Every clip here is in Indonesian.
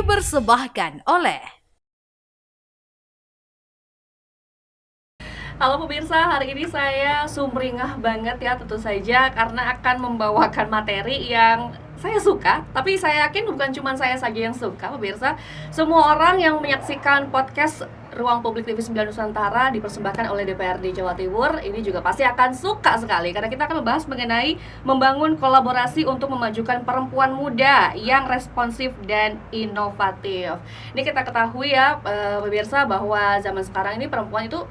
dipersembahkan oleh Halo pemirsa, hari ini saya sumringah banget ya tentu saja karena akan membawakan materi yang saya suka. Tapi saya yakin bukan cuma saya saja yang suka pemirsa. Semua orang yang menyaksikan podcast Ruang Publik TV 9 Nusantara dipersembahkan oleh DPRD Jawa Timur ini juga pasti akan suka sekali karena kita akan membahas mengenai membangun kolaborasi untuk memajukan perempuan muda yang responsif dan inovatif. Ini kita ketahui ya pemirsa bahwa zaman sekarang ini perempuan itu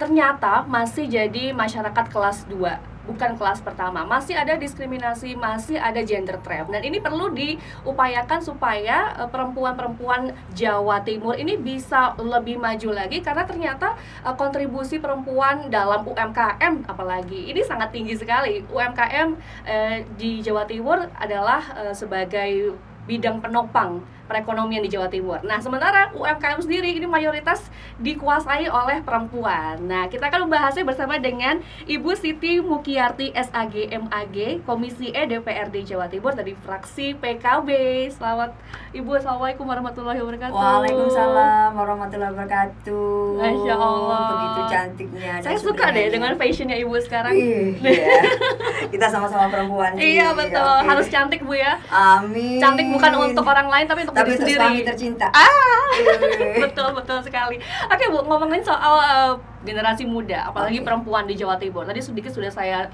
ternyata masih jadi masyarakat kelas 2, bukan kelas pertama. Masih ada diskriminasi, masih ada gender trap. Dan ini perlu diupayakan supaya perempuan-perempuan Jawa Timur ini bisa lebih maju lagi karena ternyata kontribusi perempuan dalam UMKM apalagi ini sangat tinggi sekali. UMKM di Jawa Timur adalah sebagai bidang penopang perekonomian di Jawa Timur. Nah, sementara UMKM sendiri ini mayoritas dikuasai oleh perempuan. Nah, kita akan membahasnya bersama dengan Ibu Siti Mukiyarti SAG MAG, Komisi E DPRD Jawa Timur dari fraksi PKB. Selamat Ibu, Assalamualaikum warahmatullahi wabarakatuh. Waalaikumsalam warahmatullahi wabarakatuh. Masya Allah. Begitu cantiknya. Saya suka deh dengan fashionnya Ibu sekarang. Iya. Kita sama-sama perempuan sih. Iya betul, Oke. harus cantik Bu ya. Amin. Cantik bukan untuk orang lain tapi untuk diri untuk sendiri. suami tercinta. Betul sekali. Oke Bu, ngomongin soal generasi muda, apalagi perempuan di Jawa Timur. Tadi sedikit sudah saya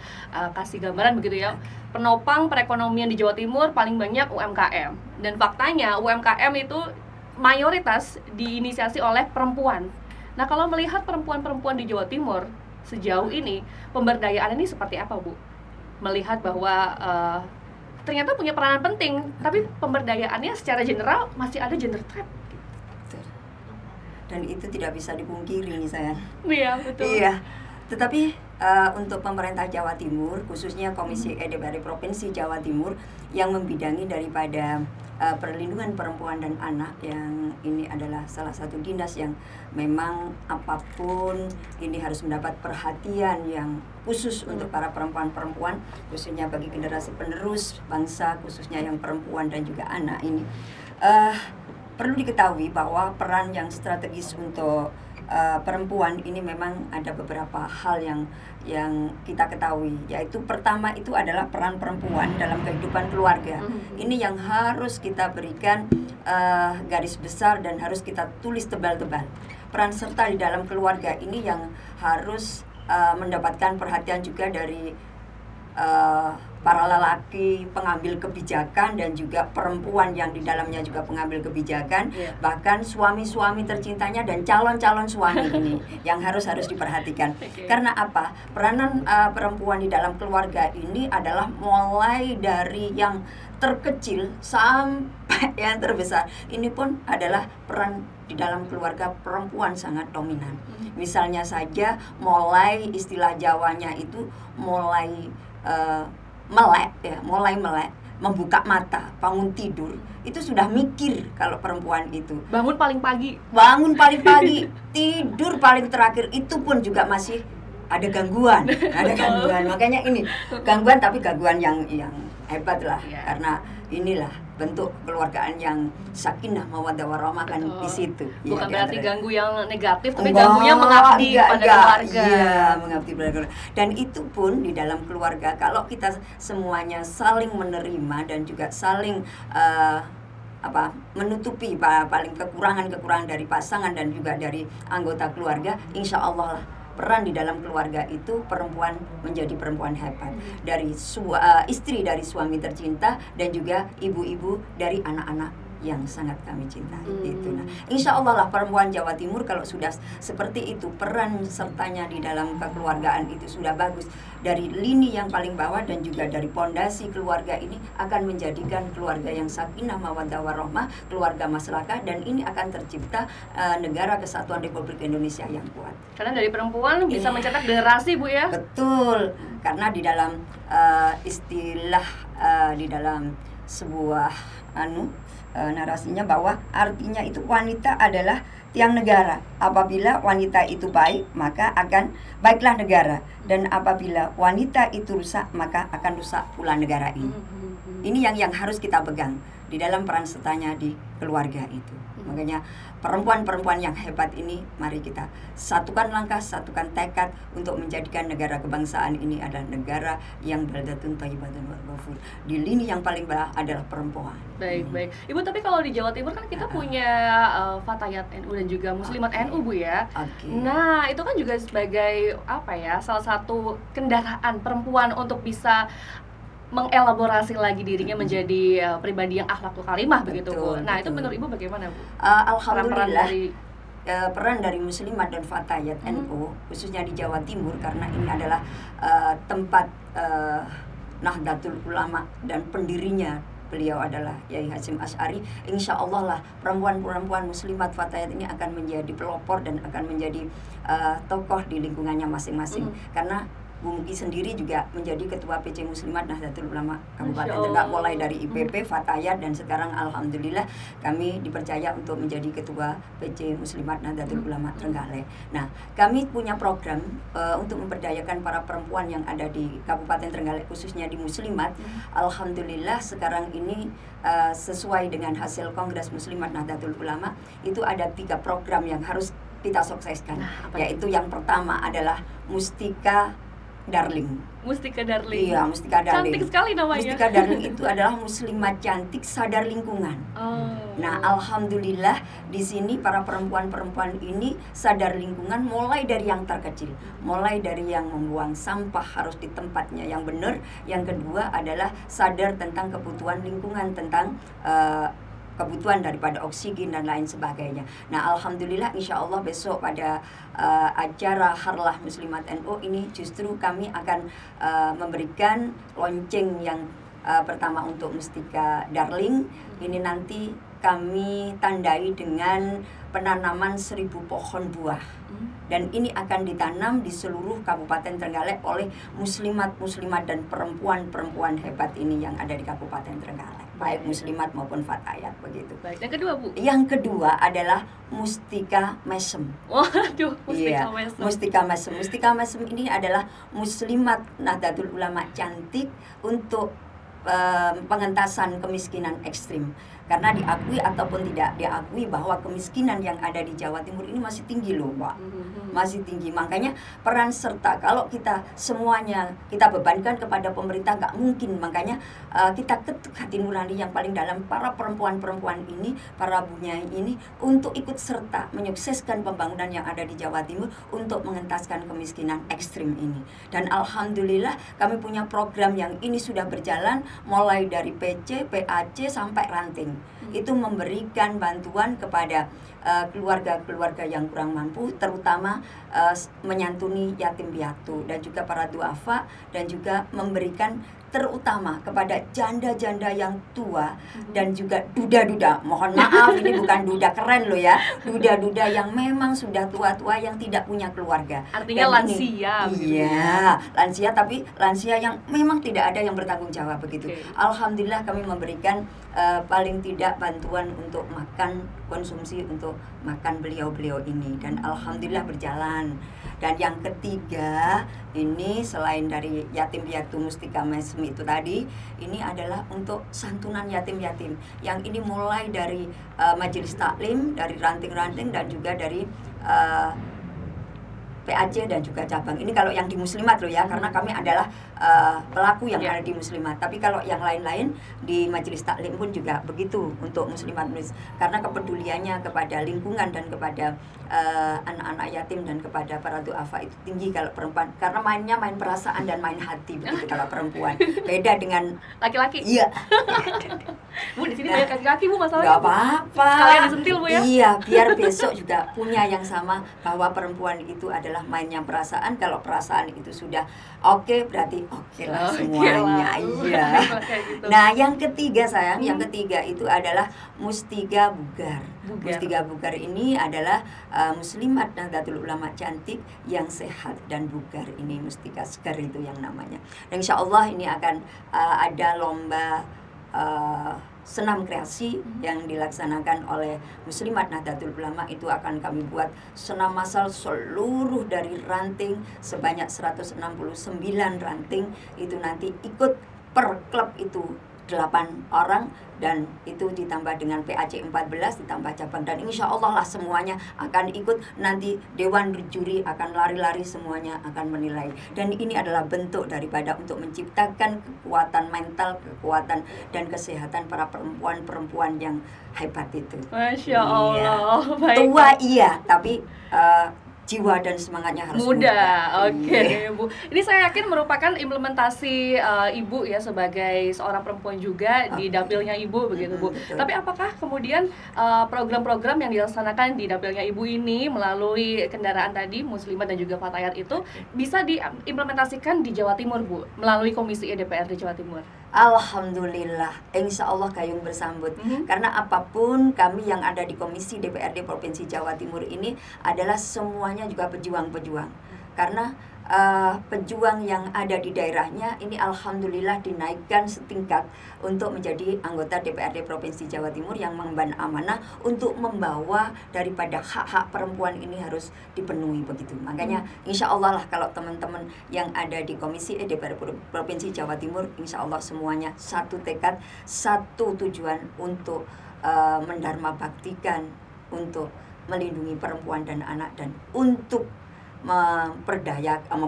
kasih gambaran begitu ya. Penopang perekonomian di Jawa Timur paling banyak UMKM. Dan faktanya UMKM itu mayoritas diinisiasi oleh perempuan. Nah, kalau melihat perempuan-perempuan di Jawa Timur sejauh ini, pemberdayaan ini seperti apa Bu? Melihat bahwa ternyata punya peranan penting, tapi pemberdayaannya secara general masih ada gender trap. Dan itu tidak bisa dipungkiri nih sayang. Iya, betul. Iya. Tetapi untuk pemerintah Jawa Timur, khususnya Komisi E DPRD Provinsi Jawa Timur yang membidangi daripada perlindungan perempuan dan anak, yang ini adalah salah satu dinas yang memang apapun ini harus mendapat perhatian yang khusus untuk para perempuan-perempuan, khususnya bagi generasi penerus bangsa, khususnya yang perempuan dan juga anak ini. Perlu diketahui bahwa peran yang strategis untuk perempuan ini memang ada beberapa hal yang kita ketahui, yaitu pertama itu adalah peran perempuan dalam kehidupan keluarga. Ini yang harus kita berikan garis besar dan harus kita tulis tebal-tebal. Peran serta di dalam keluarga ini yang harus mendapatkan perhatian juga dari para lelaki pengambil kebijakan dan juga perempuan yang di dalamnya juga pengambil kebijakan, bahkan suami-suami tercintanya dan calon-calon suami ini yang harus diperhatikan. Karena apa? Peranan perempuan di dalam keluarga ini adalah mulai dari yang terkecil sampai yang terbesar. Ini pun adalah peran di dalam keluarga perempuan sangat dominan. Misalnya saja mulai istilah Jawanya itu mulai melek, membuka mata, bangun tidur, itu sudah mikir kalau perempuan itu. Bangun paling pagi, tidur paling terakhir, itu pun juga masih ada gangguan. Makanya ini gangguan, tapi gangguan yang hebat lah, karena inilah bentuk keluargaan yang sakinah mawaddah warahmah kan di situ. Bukan berarti ganggu yang negatif, tapi ganggunya mengabdi pada keluarga. Iya, mengabdi pada keluarga. Dan itu pun di dalam keluarga, kalau kita semuanya saling menerima dan juga saling menutupi paling kekurangan dari pasangan dan juga dari anggota keluarga, insya Allah lah peran di dalam keluarga itu perempuan menjadi perempuan hebat, dari istri dari suami tercinta dan juga ibu-ibu dari anak-anak yang sangat kami cintai. Itu. Nah, insya Allah lah perempuan Jawa Timur kalau sudah seperti itu, peran sertanya di dalam kekeluargaan itu sudah bagus, dari lini yang paling bawah dan juga dari pondasi keluarga ini akan menjadikan keluarga yang sakinah mawaddah warahmah, keluarga masyarakat, dan ini akan tercipta negara kesatuan Republik Indonesia yang kuat. Karena dari perempuan bisa mencetak generasi Bu ya. Betul, karena di dalam istilah di dalam sebuah narasinya bahwa artinya itu wanita adalah tiang negara. Apabila wanita itu baik, maka akan baiklah negara. Dan apabila wanita itu rusak, maka akan rusak pula negara ini. Ini yang harus kita pegang di dalam peran sertanya di keluarga itu. Makanya perempuan-perempuan yang hebat ini, mari kita satukan langkah, satukan tekad untuk menjadikan negara kebangsaan ini adalah negara yang baldatun thayyibatun wa ghafur. Di lini yang paling bawah adalah perempuan. Baik. Ibu, tapi kalau di Jawa Timur kan kita punya Fatayat NU dan juga Muslimat NU, Bu ya. Nah, itu kan juga sebagai salah satu kendaraan perempuan untuk bisa mengelaborasi lagi dirinya menjadi pribadi yang akhlakul karimah, begitu, Bu. Nah, itu menurut Ibu bagaimana, Bu? Alhamdulillah peran dari Muslimat dan Fatayat NU khususnya di Jawa Timur, karena ini adalah tempat Nahdlatul Ulama dan pendirinya beliau adalah Yai Hasyim Asy'ari. Insya Allah lah perempuan-perempuan Muslimat Fatayat ini akan menjadi pelopor dan akan menjadi tokoh di lingkungannya masing-masing. Karena Bu Muki sendiri juga menjadi Ketua PC Muslimat Nahdlatul Ulama Kabupaten Trenggalek, mulai dari IPP, Fatayat, dan sekarang Alhamdulillah kami dipercaya untuk menjadi Ketua PC Muslimat Nahdlatul Ulama Trenggalek. Nah, kami punya program untuk memberdayakan para perempuan yang ada di Kabupaten Trenggalek, khususnya di Muslimat. Alhamdulillah sekarang ini sesuai dengan hasil Kongres Muslimat Nahdlatul Ulama, itu ada 3 program yang harus kita sukseskan. Yaitu yang pertama adalah Mustika Darling. Mustika Darling. Iya, Mustika Darling. Cantik sekali namanya. Mustika Darling itu adalah muslimat cantik sadar lingkungan. Nah, alhamdulillah di sini para perempuan-perempuan ini sadar lingkungan mulai dari yang terkecil, mulai dari yang membuang sampah harus di tempatnya yang benar. Yang kedua adalah sadar tentang kebutuhan lingkungan, tentang kebutuhan daripada oksigen dan lain sebagainya. Nah, alhamdulillah insya Allah besok pada acara Harlah Muslimat NU ini justru kami akan memberikan lonceng yang pertama untuk Mustika Darling. Ini nanti kami tandai dengan penanaman 1000 pohon buah. Dan ini akan ditanam di seluruh Kabupaten Trenggalek oleh muslimat-muslimat dan perempuan-perempuan hebat ini yang ada di Kabupaten Trenggalek, baik muslimat maupun fatayat, begitu. Baik, yang kedua, Bu? Yang kedua adalah Mustika Mesem. Waduh, Mustika Mesem. Mustika Mesem. Mustika Mesem ini adalah muslimat Nahdlatul Ulama cantik untuk pengentasan kemiskinan ekstrim. Karena diakui ataupun tidak diakui bahwa kemiskinan yang ada di Jawa Timur ini masih tinggi loh, Pak. Masih tinggi. Makanya peran serta kalau kita semuanya kita bebankan kepada pemerintah nggak mungkin. Makanya kita ketuk hati nurani yang paling dalam para perempuan-perempuan ini, para bunyai ini untuk ikut serta menyukseskan pembangunan yang ada di Jawa Timur untuk mengentaskan kemiskinan ekstrim ini. Dan alhamdulillah kami punya program yang ini sudah berjalan mulai dari PC, PAC sampai ranting. Itu memberikan bantuan kepada keluarga-keluarga yang kurang mampu, terutama menyantuni yatim piatu dan juga para duafa, dan juga memberikan terutama kepada janda-janda yang tua dan juga duda-duda. Mohon maaf, ini bukan duda keren loh ya, duda-duda yang memang sudah tua-tua yang tidak punya keluarga. Artinya dan lansia. Iya, lansia, tapi lansia yang memang tidak ada yang bertanggung jawab begitu. Alhamdulillah kami memberikan paling tidak bantuan untuk makan, konsumsi untuk makan beliau-beliau ini, dan alhamdulillah berjalan. Dan yang ketiga ini selain dari yatim piatu Mustika Mesem itu tadi, ini adalah untuk santunan yatim-yatim yang ini mulai dari majelis taklim, dari ranting-ranting, dan juga dari PAC dan juga cabang. Ini kalau yang di muslimat loh ya, karena kami adalah pelaku yang ada di muslimat. Tapi kalau yang lain-lain di majelis taklim pun juga begitu untuk muslimat, karena kepeduliannya kepada lingkungan dan kepada anak-anak yatim dan kepada para duafa itu tinggi kalau perempuan, karena mainnya main perasaan dan main hati begitu kalau perempuan. Beda dengan laki-laki. Iya. Bu, di sini banyak laki-laki, Bu, masalahnya. Gak apa-apa. Sekalian disentil, Bu ya. Iya, biar besok juga punya yang sama, bahwa perempuan itu adalah mainnya perasaan. Kalau perasaan itu sudah oke, berarti oke lah semuanya. Iya. Gitu. Nah, yang ketiga sayang, yang ketiga itu adalah Mustika Bugar. Mustika Bugar ini adalah muslimat Nahdlatul Ulama cantik yang sehat dan bugar. Ini Mustika Segar itu yang namanya. Dan insya Allah ini akan ada lomba senam kreasi yang dilaksanakan oleh Muslimat Nahdlatul Ulama. Itu akan kami buat senam massal seluruh dari ranting sebanyak 169 ranting. Itu nanti ikut per klub itu 8 orang, dan itu ditambah dengan PAC 14 ditambah cabang, dan insya Allah lah semuanya akan ikut. Nanti dewan juri akan lari-lari, semuanya akan menilai, dan ini adalah bentuk daripada untuk menciptakan kekuatan mental, kekuatan dan kesehatan para perempuan-perempuan yang hebat itu. Masya Allah. Baik. Tua iya, tapi jiwa dan semangatnya harus muda. Oke, Iya. Bu. Ini saya yakin merupakan implementasi Ibu ya sebagai seorang perempuan juga di dapilnya Ibu begitu, Bu. Betul. Tapi apakah kemudian program-program yang dilaksanakan di dapilnya Ibu ini melalui kendaraan tadi Muslimat dan juga Fatayat itu bisa diimplementasikan di Jawa Timur, Bu, melalui Komisi DPRD Jawa Timur? Alhamdulillah, insya Allah gayung bersambut. Karena apapun kami yang ada di Komisi DPRD Provinsi Jawa Timur ini adalah semuanya juga pejuang-pejuang. Karena pejuang yang ada di daerahnya ini alhamdulillah dinaikkan setingkat untuk menjadi anggota DPRD Provinsi Jawa Timur yang mengemban amanah untuk membawa daripada hak-hak perempuan ini harus dipenuhi begitu. Makanya insya Allah lah kalau teman-teman yang ada di Komisi DPRD Provinsi Jawa Timur, insya Allah semuanya satu tekad, satu tujuan untuk mendharma baktikan, untuk melindungi perempuan dan anak, dan untuk memperdayakan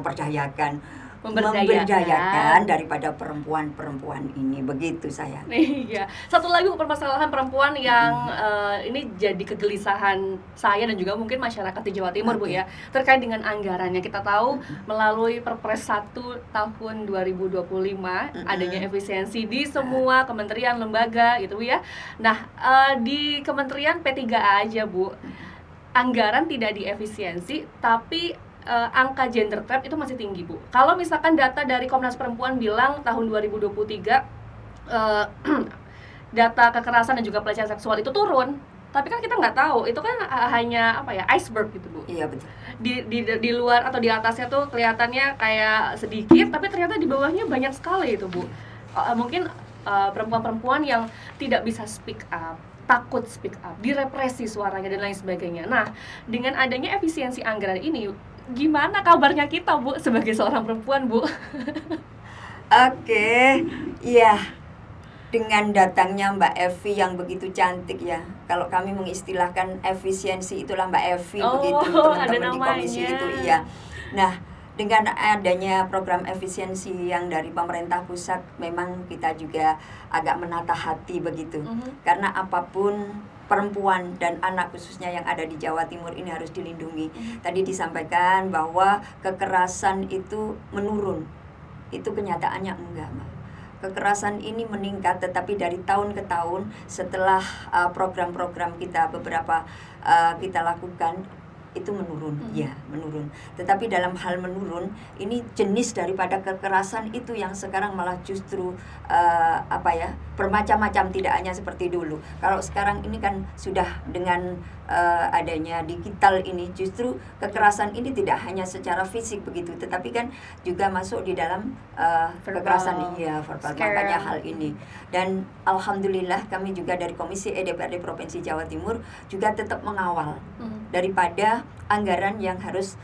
daripada perempuan-perempuan ini, begitu saya. Iya. Satu lagi permasalahan perempuan yang ini jadi kegelisahan saya dan juga mungkin masyarakat di Jawa Timur, Bu ya, terkait dengan anggarannya. Kita tahu melalui Perpres 1 tahun 2025 adanya efisiensi di semua kementerian, lembaga gitu, Bu ya. Nah, di Kementerian P3A aja, Bu, anggaran tidak diefisiensi, tapi angka gender trap itu masih tinggi, Bu. Kalau misalkan data dari Komnas Perempuan bilang tahun 2023 data kekerasan dan juga pelecehan seksual itu turun, tapi kan kita nggak tahu itu kan hanya apa ya, iceberg gitu, Bu. Iya, betul. Di luar atau di atasnya tuh kelihatannya kayak sedikit, tapi ternyata di bawahnya banyak sekali itu, Bu. Mungkin perempuan-perempuan yang tidak bisa speak up, takut speak up, direpresi suaranya dan lain sebagainya. Nah, dengan adanya efisiensi anggaran ini, gimana kabarnya kita, Bu, sebagai seorang perempuan, Bu? Oke, iya. Dengan datangnya Mbak Evi yang begitu cantik ya. Kalau kami mengistilahkan efisiensi itulah Mbak Evi, begitu teman-teman di komisi itu, iya. Nah, dengan adanya program efisiensi yang dari pemerintah pusat, memang kita juga agak menata hati begitu. Karena apapun perempuan dan anak khususnya yang ada di Jawa Timur ini harus dilindungi. Tadi disampaikan bahwa kekerasan itu menurun. Itu kenyataannya enggak, Mbak. Kekerasan ini meningkat, tetapi dari tahun ke tahun setelah program-program kita beberapa kita lakukan, itu menurun, ya menurun. Tetapi dalam hal menurun, ini jenis daripada kekerasan itu yang sekarang malah justru bermacam-macam, tidak hanya seperti dulu. Kalau sekarang ini kan sudah dengan adanya digital ini, justru kekerasan ini tidak hanya secara fisik begitu, tetapi kan juga masuk di dalam kekerasan verbal. Makanya hal ini, dan alhamdulillah kami juga dari Komisi DPRD Provinsi Jawa Timur juga tetap mengawal daripada anggaran yang harus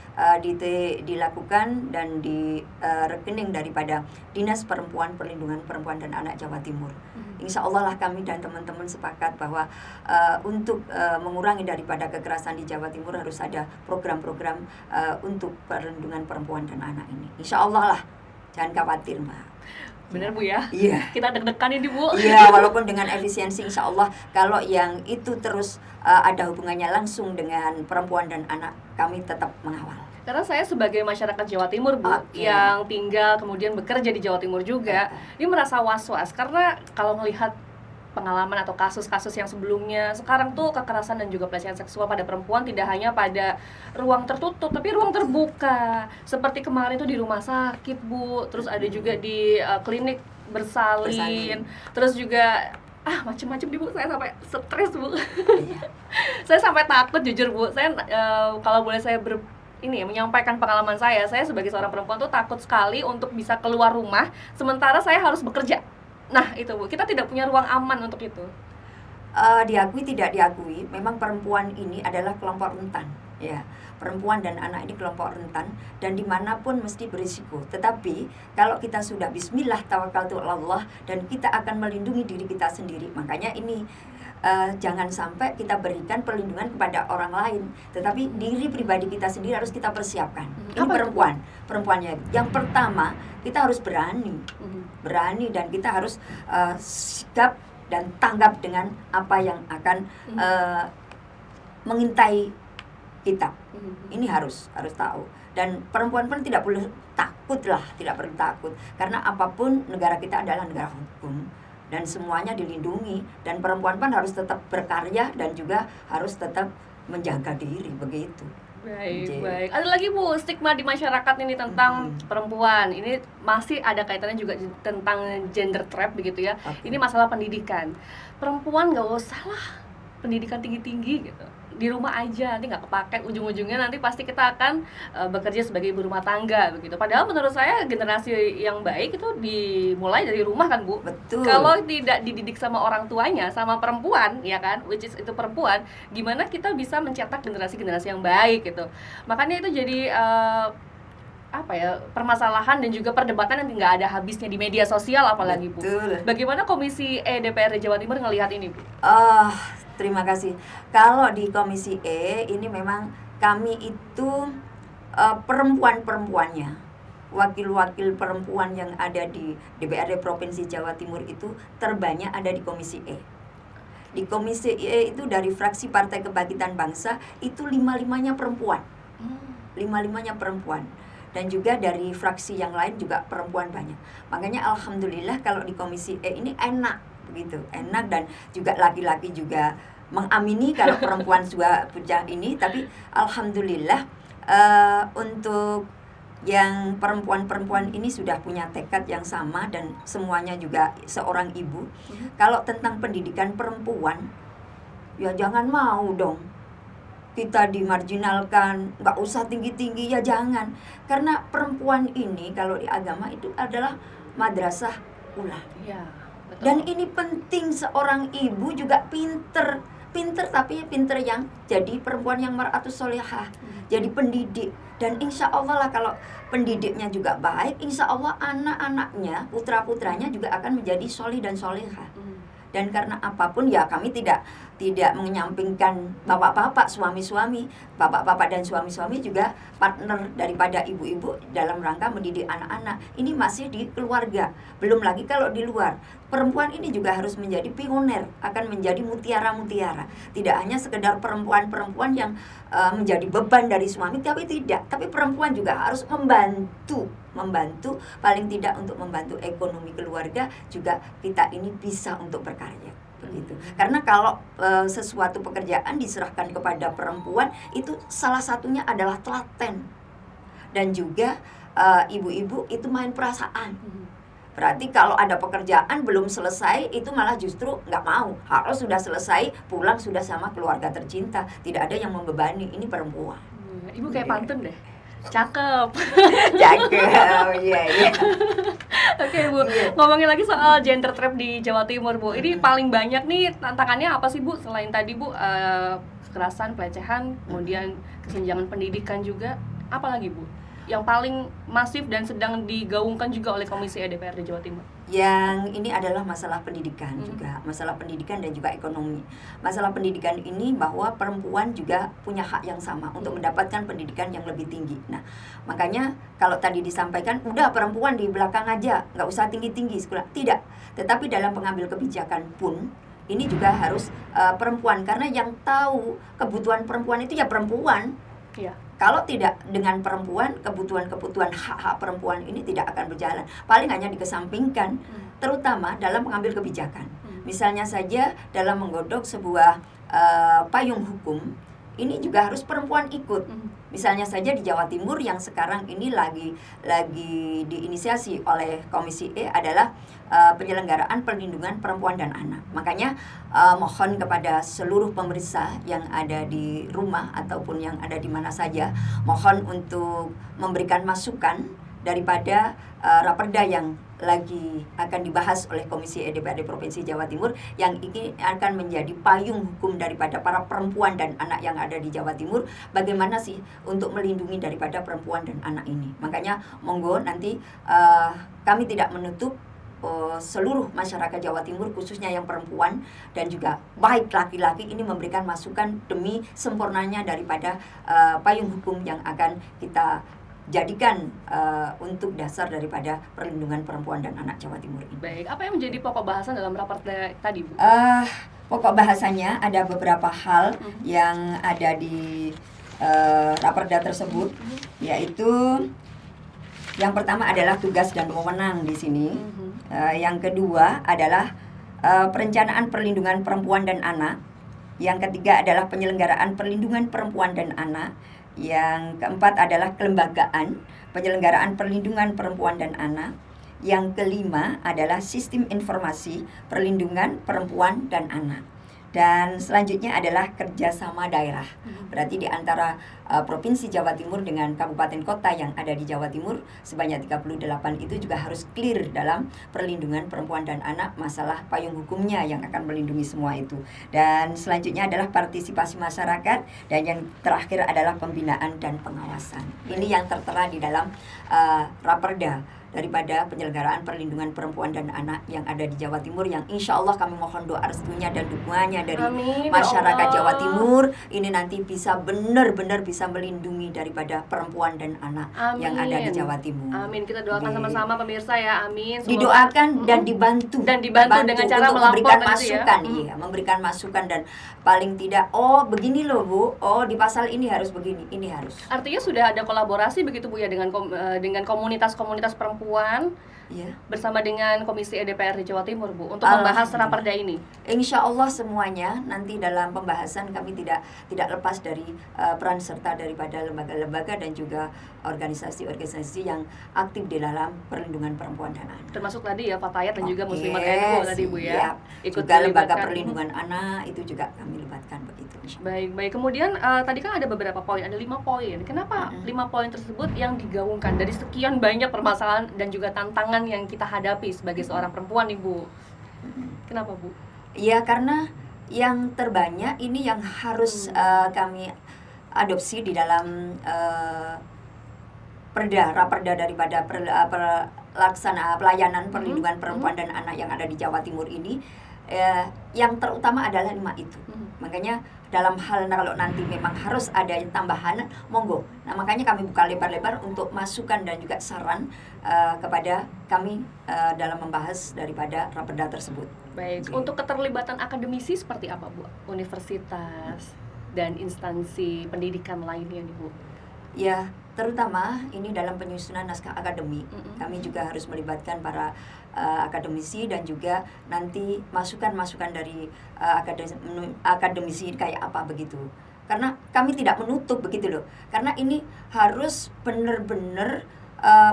dilakukan dan di rekening daripada Dinas Perempuan, Perlindungan Perempuan dan Anak Jawa Timur. Insya Allah lah kami dan teman-teman sepakat bahwa untuk mengurangi daripada kekerasan di Jawa Timur harus ada program-program untuk perlindungan perempuan dan anak ini. Insya Allah lah, jangan khawatir, Mbak. Benar, Bu ya? Iya. Kita deg-degan ini, Bu. Iya, walaupun dengan efisiensi, insya Allah kalau yang itu terus ada hubungannya langsung dengan perempuan dan anak, kami tetap mengawal. Karena saya sebagai masyarakat Jawa Timur, Bu, yang tinggal kemudian bekerja di Jawa Timur juga, ini merasa was-was karena kalau melihat pengalaman atau kasus-kasus yang sebelumnya, sekarang tuh kekerasan dan juga pelecehan seksual pada perempuan tidak hanya pada ruang tertutup, tapi ruang terbuka. Seperti kemarin tuh di rumah sakit, Bu, terus ada juga di klinik bersalin. Terus juga macam-macam nih, Bu. Saya sampai stres, Bu. Saya sampai takut, jujur, Bu. Saya kalau boleh saya menyampaikan pengalaman saya sebagai seorang perempuan tuh takut sekali untuk bisa keluar rumah sementara saya harus bekerja. Nah itu Bu, kita tidak punya ruang aman untuk itu. Diakui tidak diakui, memang perempuan ini adalah kelompok rentan, ya. Perempuan dan anak ini kelompok rentan dan dimanapun mesti berisiko. Tetapi kalau kita sudah Bismillah tawakkaltu Allah dan kita akan melindungi diri kita sendiri, makanya ini jangan sampai kita berikan perlindungan kepada orang lain, tetapi diri pribadi kita sendiri harus kita persiapkan. Ini Apa itu, Bu? perempuannya. Yang pertama kita harus berani dan kita harus sikap dan tanggap dengan apa yang akan mengintai kita. Ini harus tahu. Dan perempuan pun tidak perlu takut karena apapun negara kita adalah negara hukum dan semuanya dilindungi, dan perempuan pun harus tetap berkarya dan juga harus tetap menjaga diri, begitu. Baik. Ada lagi Bu, stigma di masyarakat ini tentang perempuan. Ini masih ada kaitannya juga tentang gender trap begitu ya. Ini masalah pendidikan. Perempuan nggak usah lah pendidikan tinggi-tinggi gitu. Di rumah aja, nanti nggak kepake, ujung-ujungnya nanti pasti kita akan bekerja sebagai ibu rumah tangga begitu. Padahal menurut saya generasi yang baik itu dimulai dari rumah kan Bu. Betul. Kalau tidak dididik sama orang tuanya, sama perempuan ya kan, which is itu perempuan, gimana kita bisa mencetak generasi-generasi yang baik gitu. Makanya itu jadi permasalahan dan juga perdebatan yang nggak ada habisnya di media sosial apalagi Bu. Betul. Bagaimana Komisi E DPRD Jawa Timur ngelihat ini Bu? Terima kasih. Kalau di Komisi E ini memang kami itu perempuan-perempuannya, wakil-wakil perempuan yang ada di DPRD Provinsi Jawa Timur itu terbanyak ada di Komisi E. Di Komisi E itu dari fraksi Partai Kebangkitan Bangsa itu 5-5-nya perempuan. 5-5-nya perempuan. Dan juga dari fraksi yang lain juga perempuan banyak. Makanya alhamdulillah kalau di Komisi E ini enak begitu, enak, dan juga laki-laki juga mengamini kalau perempuan juga punya ini. Tapi alhamdulillah untuk yang perempuan-perempuan ini sudah punya tekad yang sama dan semuanya juga seorang ibu. Kalau tentang pendidikan perempuan, ya jangan mau dong kita dimarginalkan, nggak usah tinggi-tinggi, ya jangan. Karena perempuan ini kalau di agama itu adalah madrasah ula. Iya. Betul. Dan ini penting, seorang ibu juga pinter tapi pinter yang jadi perempuan yang mar'atus solehah, jadi pendidik. Dan insya Allah lah kalau pendidiknya juga baik, insya Allah anak-anaknya, putra-putranya juga akan menjadi soleh dan solehah. Dan karena apapun ya kami tidak menyampingkan bapak-bapak, suami-suami, bapak-bapak dan suami-suami juga partner daripada ibu-ibu dalam rangka mendidik anak-anak. Ini masih di keluarga, belum lagi kalau di luar. Perempuan ini juga harus menjadi pioner, akan menjadi mutiara-mutiara. Tidak hanya sekedar perempuan-perempuan yang menjadi beban dari suami, tapi tidak. Tapi perempuan juga harus membantu paling tidak untuk membantu ekonomi keluarga, juga kita ini bisa untuk berkarya begitu. Karena kalau sesuatu pekerjaan diserahkan kepada perempuan itu salah satunya adalah telaten, dan juga ibu-ibu itu main perasaan. Berarti kalau ada pekerjaan belum selesai itu malah justru nggak mau, harus sudah selesai, pulang sudah sama keluarga tercinta, tidak ada yang membebani. Ini perempuan. Ibu kayak pantun deh. Cakep. Iya. Oke Bu, ngomongin lagi soal gender trap di Jawa Timur Bu. Ini paling banyak nih tantangannya apa sih Bu? Selain tadi Bu, kekerasan, pelecehan, kemudian kesenjangan pendidikan juga, apa lagi Bu? Yang paling masif dan sedang digaungkan juga oleh Komisi E DPRD Jawa Timur. Yang ini adalah masalah pendidikan juga, masalah pendidikan dan juga ekonomi. Masalah pendidikan ini bahwa perempuan juga punya hak yang sama untuk mendapatkan pendidikan yang lebih tinggi. Nah, makanya kalau tadi disampaikan, udah perempuan di belakang aja, nggak usah tinggi-tinggi sekolah. Tidak, tetapi dalam pengambil kebijakan pun, ini juga harus perempuan. Karena yang tahu kebutuhan perempuan itu ya perempuan. Iya. Kalau tidak dengan perempuan, kebutuhan hak-hak perempuan ini tidak akan berjalan. Paling hanya dikesampingkan, terutama dalam mengambil kebijakan. Misalnya saja dalam menggodok sebuah payung hukum, ini juga harus perempuan ikut. Misalnya saja di Jawa Timur yang sekarang ini lagi diinisiasi oleh Komisi E adalah penyelenggaraan perlindungan perempuan dan anak. Makanya mohon kepada seluruh pemirsa yang ada di rumah ataupun yang ada di mana saja, mohon untuk memberikan masukan daripada raperda yang lagi akan dibahas oleh Komisi DPRD Provinsi Jawa Timur, yang ini akan menjadi payung hukum daripada para perempuan dan anak yang ada di Jawa Timur. Bagaimana sih untuk melindungi daripada perempuan dan anak ini? Makanya monggo nanti kami tidak menutup seluruh masyarakat Jawa Timur, khususnya yang perempuan dan juga baik laki-laki, ini memberikan masukan demi sempurnanya daripada payung hukum yang akan kita jadikan untuk dasar daripada perlindungan perempuan dan anak Jawa Timur ini. Baik, apa yang menjadi pokok bahasan dalam raperda tadi, Bu? Pokok bahasanya ada beberapa hal yang ada di raperda tersebut, yaitu yang pertama adalah tugas dan wewenang di sini. Yang kedua adalah perencanaan perlindungan perempuan dan anak. Yang ketiga adalah penyelenggaraan perlindungan perempuan dan anak. Yang keempat adalah kelembagaan penyelenggaraan perlindungan perempuan dan anak. Yang kelima adalah sistem informasi perlindungan perempuan dan anak. Dan selanjutnya adalah kerjasama daerah. Berarti di antara Provinsi Jawa Timur dengan kabupaten kota yang ada di Jawa Timur sebanyak 38 itu juga harus clear dalam perlindungan perempuan dan anak, masalah payung hukumnya yang akan melindungi semua itu. Dan selanjutnya adalah partisipasi masyarakat, dan yang terakhir adalah pembinaan dan pengawasan. Ini yang tertera di dalam raperda daripada penyelenggaraan perlindungan perempuan dan anak yang ada di Jawa Timur, yang insya Allah kami mohon doa restunya dan dukungannya dari masyarakat Jawa Timur, ini nanti bisa benar-benar bisa melindungi daripada perempuan dan anak yang ada di Jawa Timur. Amin, kita doakan sama-sama pemirsa ya, amin. Semoga didoakan dan dibantu dengan cara memberikan melapor masukan, iya, memberikan masukan, dan paling tidak, oh begini loh Bu, oh di pasal ini harus begini, ini harus. Artinya sudah ada kolaborasi begitu Bu ya dengan komunitas-komunitas perempuan, ya, bersama dengan Komisi DPRD Jawa Timur, Bu, untuk membahas raperda ini. Insya Allah semuanya nanti dalam pembahasan kami tidak lepas dari peran serta daripada lembaga-lembaga dan juga organisasi-organisasi yang aktif di dalam perlindungan perempuan dan anak. Termasuk tadi ya Fatayat dan juga Muslimat NU tadi Bu ya. Ikut juga lembaga perlindungan anak itu juga kami libatkan begitu. Baik. Kemudian tadi kan ada beberapa poin, ada 5 poin. Kenapa 5 poin tersebut yang digaungkan dari sekian banyak permasalahan dan juga tantangan yang kita hadapi sebagai seorang perempuan, Ibu? Kenapa, Bu? Ya, karena yang terbanyak ini yang harus kami adopsi di dalam raperda daripada pelayanan perlindungan perempuan dan anak yang ada di Jawa Timur ini, yang terutama adalah 5 itu. Makanya dalam hal kalau nanti memang harus ada tambahan, monggo. Nah, makanya kami buka lebar-lebar untuk masukan dan juga saran kepada kami dalam membahas daripada raperda tersebut. Baik, untuk keterlibatan akademisi seperti apa, Bu? Universitas dan instansi pendidikan lainnya nih, Bu? Ya, terutama ini dalam penyusunan naskah akademik. Kami juga harus melibatkan para akademisi dan juga nanti masukan-masukan dari akademisi kayak apa begitu. Karena kami tidak menutup begitu loh. Karena ini harus benar-benar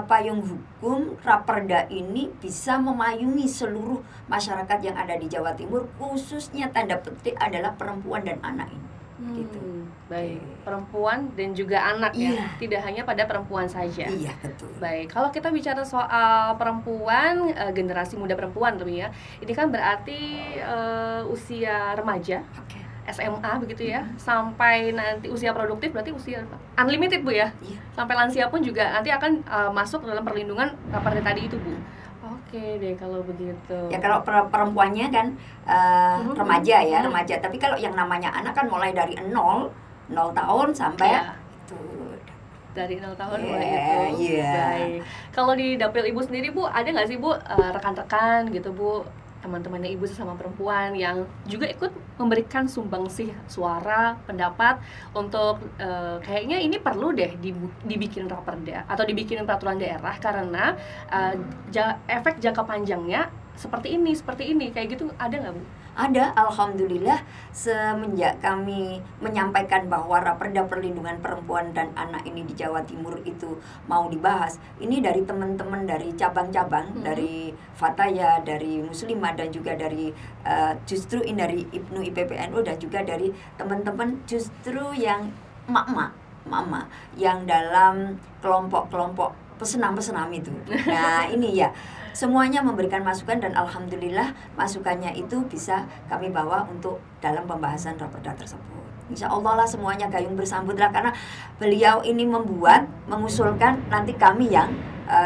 payung hukum raperda ini bisa memayungi seluruh masyarakat yang ada di Jawa Timur, khususnya tanda petik adalah perempuan dan anak ini. Gitu. Baik, perempuan dan juga anak ya, tidak hanya pada perempuan saja. Iya, betul. Baik, kalau kita bicara soal perempuan, generasi muda perempuan tuh ya, ini kan berarti usia remaja, SMA begitu ya, sampai nanti usia produktif, berarti usia unlimited Bu ya, sampai lansia pun juga nanti akan masuk dalam perlindungan raperda tadi itu Bu. Oke deh kalau begitu. Ya kalau perempuannya kan remaja ya, remaja. Tapi kalau yang namanya anak kan mulai dari 0 tahun sampai itu. Dari 0 tahun mulai itu. Baik. Kalau di dapil Ibu sendiri Bu, ada nggak sih Bu rekan-rekan gitu Bu, teman-temannya Ibu sesama perempuan yang juga ikut memberikan sumbangsih suara, pendapat untuk kayaknya ini perlu deh dibikin raperda atau dibikin peraturan daerah karena efek jangka panjangnya seperti ini, kayak gitu, ada nggak Bu? Ada, alhamdulillah. Semenjak kami menyampaikan bahwa raperda perlindungan perempuan dan anak ini di Jawa Timur itu mau dibahas, ini dari teman-teman dari cabang-cabang, dari Fataya, dari Muslimat dan juga dari justru ini dari Ibnu IPPNU dan juga dari teman-teman justru yang mama yang dalam kelompok-kelompok pesenam-pesenam itu. Nah ini ya, semuanya memberikan masukan dan alhamdulillah masukannya itu bisa kami bawa untuk dalam pembahasan raperda tersebut. Insya Allah lah semuanya gayung bersambut lah, karena beliau ini membuat, mengusulkan, nanti kami yang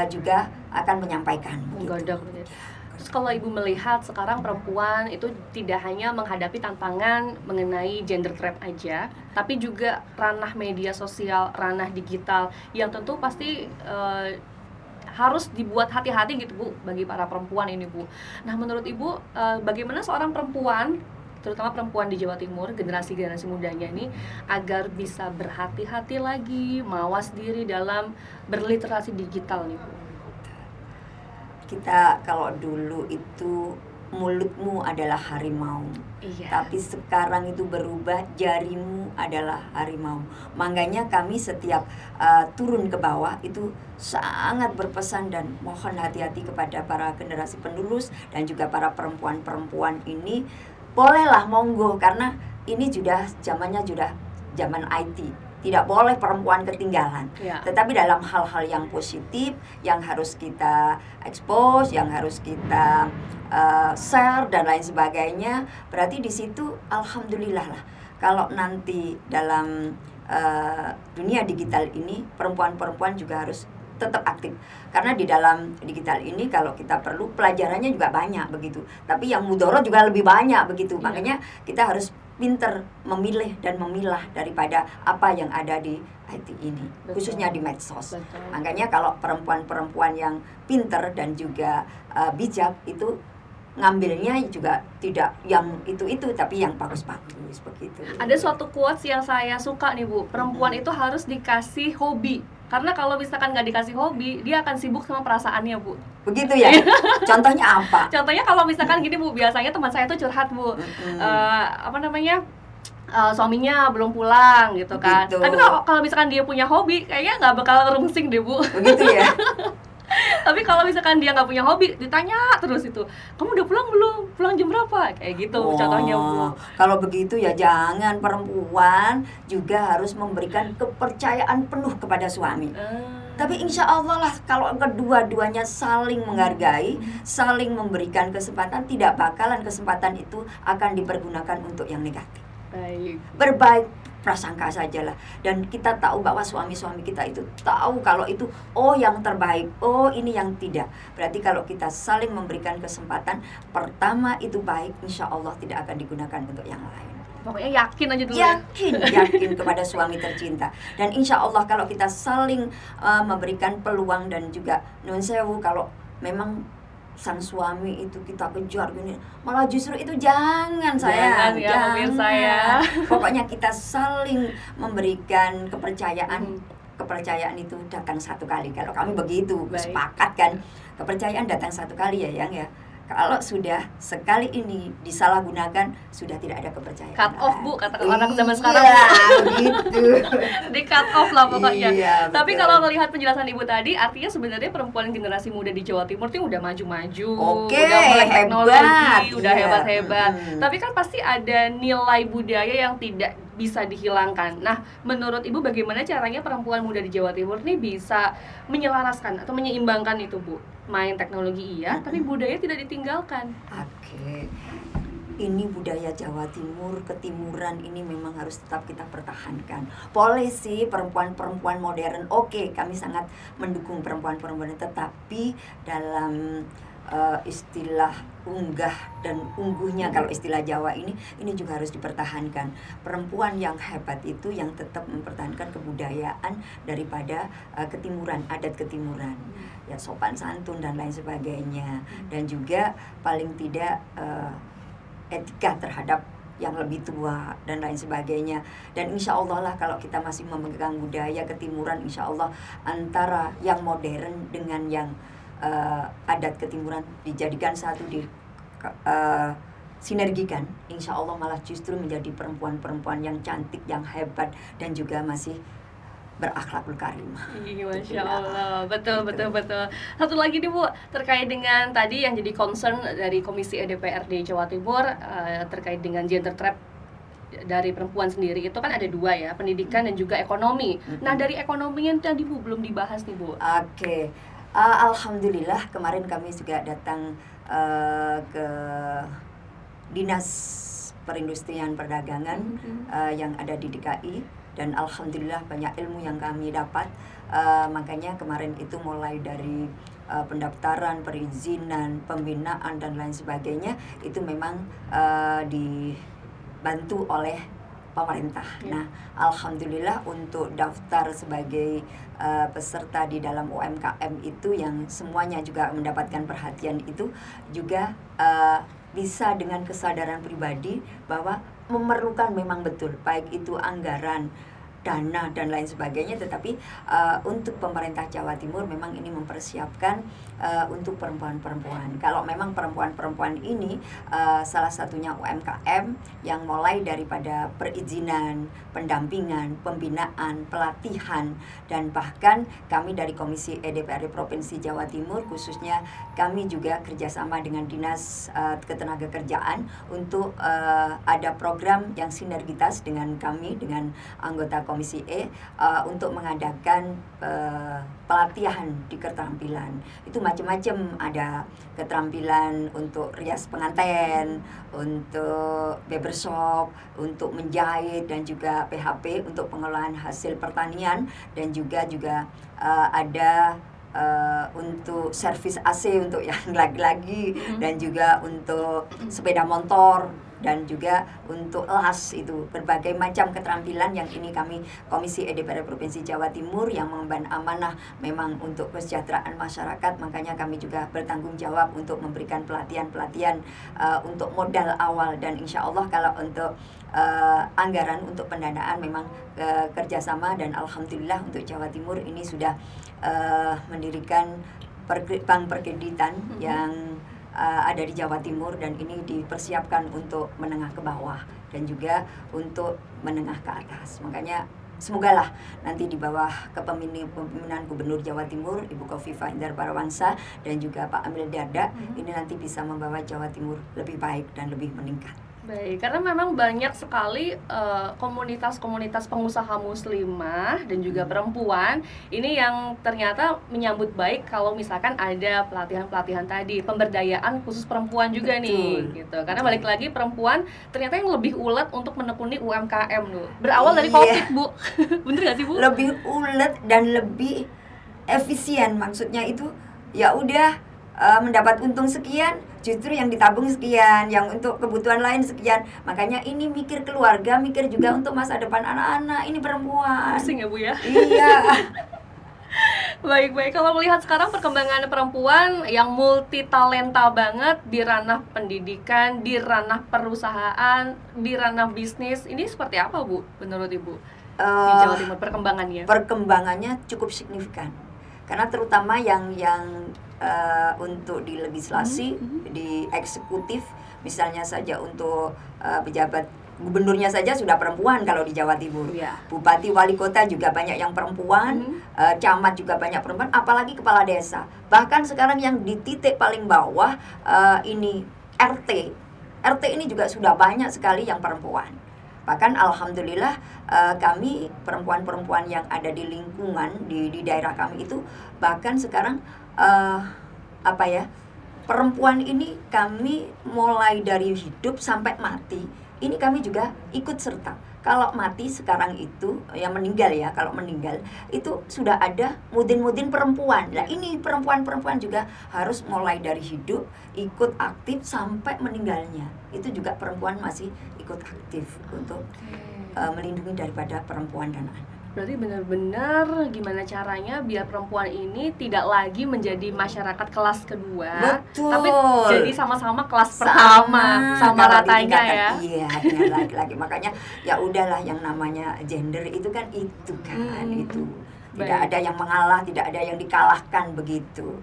juga akan menyampaikan. Menggodok. Terus kalau Ibu melihat sekarang perempuan itu tidak hanya menghadapi tantangan mengenai gender trap aja, tapi juga ranah media sosial, ranah digital yang tentu pasti harus dibuat hati-hati gitu Bu bagi para perempuan ini Bu. Nah menurut Ibu bagaimana seorang perempuan, terutama perempuan di Jawa Timur, generasi-generasi mudanya ini agar bisa berhati-hati lagi, mawas diri dalam berliterasi digital nih Bu? Kita kalau dulu itu mulutmu adalah harimau, Iya. tapi sekarang itu berubah, jarimu adalah harimau. Makanya kami setiap turun ke bawah itu sangat berpesan dan mohon hati-hati kepada para generasi penerus dan juga para perempuan-perempuan ini. Bolehlah monggo, karena ini sudah zamannya sudah zaman IT. Tidak boleh perempuan ketinggalan. Ya. Tetapi dalam hal-hal yang positif yang harus kita expose, yang harus kita share dan lain sebagainya, berarti di situ alhamdulillah lah. Kalau nanti dalam dunia digital ini perempuan-perempuan juga harus tetap aktif, karena di dalam digital ini kalau kita perlu pelajarannya juga banyak begitu, tapi yang mudorot juga lebih banyak begitu. Makanya kita harus pinter memilih dan memilah daripada apa yang ada di IT ini. Betul. Khususnya di medsos. Betul. Makanya kalau perempuan-perempuan yang pinter dan juga bijak itu ngambilnya juga tidak yang itu tapi yang bagus-bagus begitu. Ada suatu quotes yang saya suka nih Bu, perempuan itu harus dikasih hobi. Karena kalau misalkan nggak dikasih hobi, dia akan sibuk sama perasaannya Bu. Begitu ya? Contohnya apa? Contohnya kalau misalkan gini Bu, biasanya teman saya tuh curhat Bu, suaminya belum pulang gitu kan. Begitu. Tapi kalau misalkan dia punya hobi, kayaknya nggak bakal rungsing deh Bu. Begitu ya? Tapi kalau misalkan dia nggak punya hobi, ditanya terus itu, kamu udah pulang belum? Pulang jam berapa? Kayak gitu contohnya Bu. Kalau begitu ya jangan, perempuan juga harus memberikan kepercayaan penuh kepada suami. Tapi insya Allah lah kalau kedua-duanya saling menghargai, saling memberikan kesempatan, tidak bakalan kesempatan itu akan dipergunakan untuk yang negatif. Baik. Berbaik prasangka sajalah, dan kita tahu bahwa suami-suami kita itu tahu kalau itu yang terbaik, ini yang tidak. Berarti kalau kita saling memberikan kesempatan, pertama itu baik, insya Allah tidak akan digunakan untuk yang lain. Pokoknya yakin aja dulu ya. Yakin kepada suami tercinta. Dan insya Allah kalau kita saling memberikan peluang dan juga nun sewu, kalau memang sang suami itu kita kejar gini, malah justru itu jangan sayang, ya pemirsa ya. Pokoknya kita saling memberikan kepercayaan. Kepercayaan itu datang satu kali. Kalau kami begitu sepakat kan, kepercayaan datang satu kali ya Yang ya. Kalau sudah sekali ini disalahgunakan, sudah tidak ada kepercayaan. Cut off Bu, kata anak zaman sekarang. Gitu. Di cut off lah pokoknya. Iya, tapi betul. kalau melihat penjelasan Ibu tadi, artinya sebenarnya perempuan generasi muda di Jawa Timur itu udah maju-maju, Oke, udah melek teknologi, hebat. udah Iya. hebat-hebat. Tapi kan pasti ada nilai budaya yang tidak bisa dihilangkan. Nah, menurut Ibu bagaimana caranya perempuan muda di Jawa Timur nih bisa menyelaraskan atau menyeimbangkan itu Bu? Main teknologi iya, tapi budaya tidak ditinggalkan. Oke. Ini budaya Jawa Timur, ketimuran ini memang harus tetap kita pertahankan. Boleh sih perempuan-perempuan modern, oke, kami sangat mendukung perempuan-perempuan, tetapi dalam istilah unggah dan ungguhnya, kalau istilah Jawa ini juga harus dipertahankan. Perempuan yang hebat itu yang tetap mempertahankan kebudayaan daripada ketimuran, adat ketimuran, ya sopan santun dan lain sebagainya, dan juga paling tidak etika terhadap yang lebih tua dan lain sebagainya. Dan insya Allah lah kalau kita masih memegang budaya ketimuran, insya Allah antara yang modern dengan yang adat ketimuran dijadikan satu, sinergikan, insya Allah malah justru menjadi perempuan-perempuan yang cantik, yang hebat, dan juga masih berakhlakul karimah. Iya, Masya Allah, betul. Satu lagi nih Bu, terkait dengan tadi yang jadi concern dari Komisi DPRD Jawa Timur terkait dengan gender trap dari perempuan sendiri itu kan ada dua ya, pendidikan dan juga ekonomi. Nah, dari ekonominya tadi Bu belum dibahas nih Bu. Oke. Alhamdulillah kemarin kami juga datang ke Dinas Perindustrian Perdagangan yang ada di DKI, dan alhamdulillah banyak ilmu yang kami dapat. Makanya kemarin itu mulai dari pendaftaran, perizinan, pembinaan dan lain sebagainya itu memang dibantu oleh pemerintah. Nah, alhamdulillah untuk daftar sebagai peserta di dalam UMKM itu yang semuanya juga mendapatkan perhatian itu juga bisa dengan kesadaran pribadi bahwa memerlukan memang betul baik itu anggaran, dana dan lain sebagainya, tetapi untuk pemerintah Jawa Timur memang ini mempersiapkan untuk perempuan-perempuan. Kalau memang perempuan-perempuan ini salah satunya UMKM yang mulai daripada perizinan, pendampingan, pembinaan, pelatihan, dan bahkan kami dari Komisi DPRD Provinsi Jawa Timur khususnya kami juga kerjasama dengan Dinas Ketenagakerjaan untuk ada program yang sinergitas dengan kami, dengan anggota Komisi untuk mengadakan pelatihan di keterampilan. Itu macam-macam, ada keterampilan untuk rias pengantin, untuk barbershop, untuk menjahit, dan juga PHP untuk pengelolaan hasil pertanian, dan juga ada untuk servis AC untuk yang laki-laki, dan juga untuk sepeda motor, dan juga untuk las. Itu berbagai macam keterampilan yang ini kami Komisi DPRD Provinsi Jawa Timur yang mengemban amanah memang untuk kesejahteraan masyarakat, makanya kami juga bertanggung jawab untuk memberikan pelatihan-pelatihan untuk modal awal, dan insya Allah kalau untuk anggaran untuk pendanaan memang kerjasama, dan alhamdulillah untuk Jawa Timur ini sudah mendirikan bank perkreditan yang ada di Jawa Timur, dan ini dipersiapkan untuk menengah ke bawah dan juga untuk menengah ke atas. Makanya semogalah nanti di bawah kepemimpinan Gubernur Jawa Timur Ibu Khofifah Indar Parawansa dan juga Pak Emil Dardak ini nanti bisa membawa Jawa Timur lebih baik dan lebih meningkat. Baik, karena memang banyak sekali komunitas-komunitas pengusaha muslimah dan juga perempuan ini yang ternyata menyambut baik kalau misalkan ada pelatihan-pelatihan tadi, pemberdayaan khusus perempuan juga. Betul. Nih gitu. Karena balik lagi perempuan ternyata yang lebih ulet untuk menekuni UMKM loh. Berawal dari Covid, Bu. Bener gak sih, Bu? Lebih ulet dan lebih efisien, maksudnya itu ya udah mendapat untung sekian, justru yang ditabung sekian, yang untuk kebutuhan lain sekian. Makanya ini mikir keluarga, mikir juga untuk masa depan anak-anak. Ini perempuan. Pusing ya Bu ya? Iya. Baik-baik, kalau melihat sekarang perkembangan perempuan yang multi talenta banget di ranah pendidikan, di ranah perusahaan, di ranah bisnis, ini seperti apa Bu menurut Ibu di Jawa Timur perkembangannya? Perkembangannya cukup signifikan, karena terutama yang untuk di legislasi, di eksekutif, misalnya saja untuk pejabat gubernurnya saja sudah perempuan kalau di Jawa Timur. Bupati, wali kota juga banyak yang perempuan, camat juga banyak perempuan, apalagi kepala desa. Bahkan sekarang yang di titik paling bawah ini RT ini juga sudah banyak sekali yang perempuan. Bahkan alhamdulillah kami perempuan-perempuan yang ada di lingkungan di daerah kami itu bahkan sekarang perempuan ini kami mulai dari hidup sampai mati ini kami juga ikut serta. Kalau mati sekarang itu yang meninggal ya, kalau meninggal itu sudah ada mudin-mudin perempuan. Nah ini perempuan-perempuan juga harus mulai dari hidup ikut aktif sampai meninggalnya. Itu juga perempuan masih ikut aktif untuk melindungi daripada perempuan dan anak. Berarti benar-benar gimana caranya biar perempuan ini tidak lagi menjadi masyarakat kelas kedua. Betul. Tapi jadi sama-sama kelas pertama, sama ratanya ya. Iya, dengan laki-laki. Makanya ya udahlah, yang namanya gender itu kan itu. Tidak ada yang mengalah, tidak ada yang dikalahkan, begitu.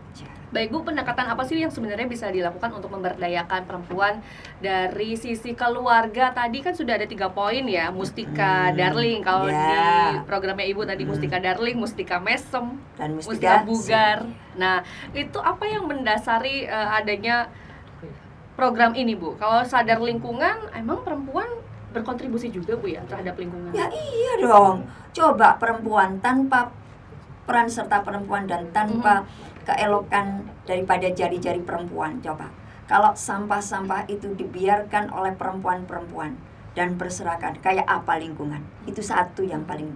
Baik Bu, pendekatan apa sih yang sebenarnya bisa dilakukan untuk memberdayakan perempuan dari sisi keluarga? Tadi kan sudah ada 3 poin ya, Mustika Darling kalau di programnya Ibu tadi, Mustika Darling, Mustika Mesem, dan Mustika Bugar. Nah, itu apa yang mendasari adanya program ini Bu? Kalau sadar lingkungan, emang perempuan berkontribusi juga Bu ya terhadap lingkungan. Ya iya dong. Coba perempuan tanpa peran serta perempuan dan tanpa keelokan daripada jari-jari perempuan, coba. Kalau sampah-sampah itu dibiarkan oleh perempuan-perempuan dan berserakan, kayak apa lingkungan? Itu satu yang paling.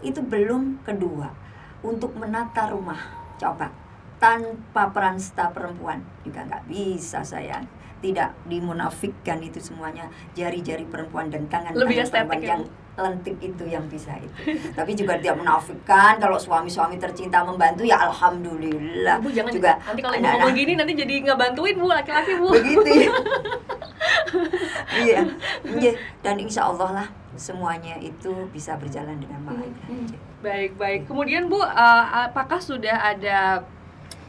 Itu belum. Kedua, untuk menata rumah, coba. Tanpa peran serta perempuan juga nggak bisa, sayang. Tidak dimunafikkan itu semuanya, jari-jari perempuan dan tangan-tangan perempuan yang lentik itu yang bisa itu. Tapi juga tidak menafikan kalau suami-suami tercinta membantu, ya alhamdulillah. Bu jangan juga nanti kalau Ibu ngomong gini nanti jadi nggak bantuin Bu laki-laki Bu. Begitu ya. Iya. Iya. Dan insya Allah lah semuanya itu bisa berjalan dengan baik. Baik. Kemudian Bu, apakah sudah ada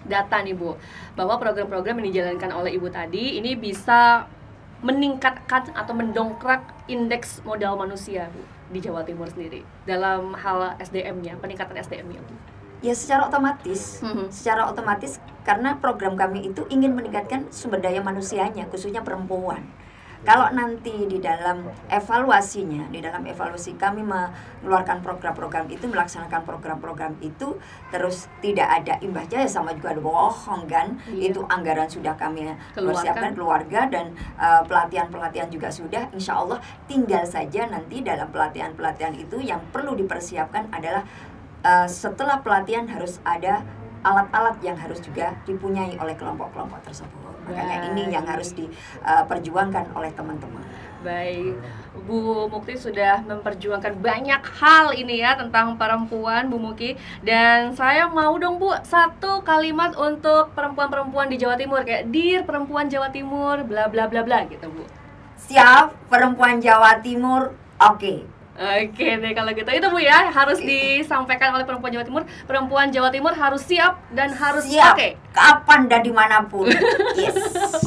data nih Bu bahwa program-program yang dijalankan oleh Ibu tadi ini bisa meningkatkan atau mendongkrak indeks modal manusia Bu di Jawa Timur sendiri dalam hal SDM-nya, peningkatan SDM-nya Bu? Ya secara otomatis karena program kami itu ingin meningkatkan sumber daya manusianya, khususnya perempuan. Kalau nanti di dalam evaluasi kami mengeluarkan program-program itu, melaksanakan program-program itu, terus tidak ada imbasnya, ya sama juga ada bohong kan. Iya. Itu anggaran sudah kami persiapkan, keluarga dan pelatihan-pelatihan juga sudah. Insya Allah tinggal saja nanti dalam pelatihan-pelatihan itu yang perlu dipersiapkan adalah setelah pelatihan harus ada alat-alat yang harus juga dipunyai oleh kelompok-kelompok tersebut. Makanya ini yang harus diperjuangkan oleh teman-teman. Baik, Bu Mukti sudah memperjuangkan banyak hal ini ya tentang perempuan, Bu Muki. Dan saya mau dong Bu, satu kalimat untuk perempuan-perempuan di Jawa Timur, kayak Dear Perempuan Jawa Timur, bla bla bla bla gitu Bu. Siap, perempuan Jawa Timur, oke. Oke deh kalau gitu, itu Bu ya harus disampaikan oleh perempuan Jawa Timur. Perempuan Jawa Timur harus siap dan harus pakai kapan dan dimanapun. Yes.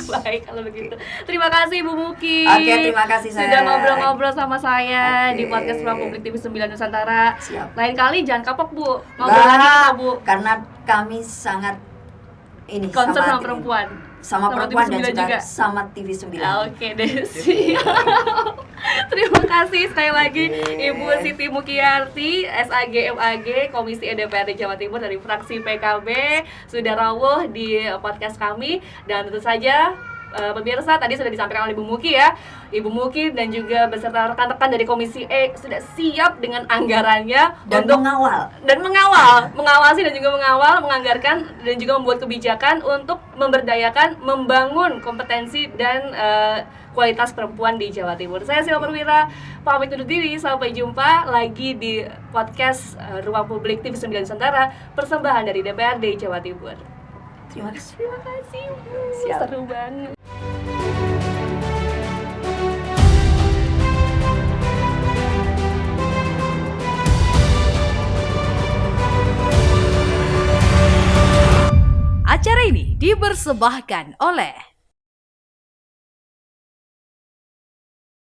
Baik kalau begitu. Terima kasih Bu Muki. Oke, terima kasih saya. Sudah ngobrol-ngobrol sama saya di podcast Ruang Publik TV 9 Nusantara. Siap. Lain kali jangan kapok Bu. Ngobrol lagi kita Bu. Karena kami sangat ini concern sama perempuan. Sama perempuan dan juga sama TV 9. Oke deh, siap. Terima kasih sekali lagi Ibu Siti Mukiyarti, SAG MAG, Komisi DPRD Jawa Timur dari fraksi PKB sudah rawuh di podcast kami. Dan tentu saja pemirsa tadi sudah disampaikan oleh Ibu Muki ya. Ibu Muki dan juga beserta rekan-rekan dari Komisi E sudah siap dengan anggarannya dan untuk mengawasi dan juga menganggarkan dan juga membuat kebijakan untuk memberdayakan, membangun kompetensi dan kualitas perempuan di Jawa Timur. Saya Sila Perwira pamit undur diri, sampai jumpa lagi di podcast Ruang Publik TV 9 Nusantara, persembahan dari DPRD Jawa Timur. Terima kasih. Terima kasih Bu. Siap. Seru banget. Acara ini dipersembahkan oleh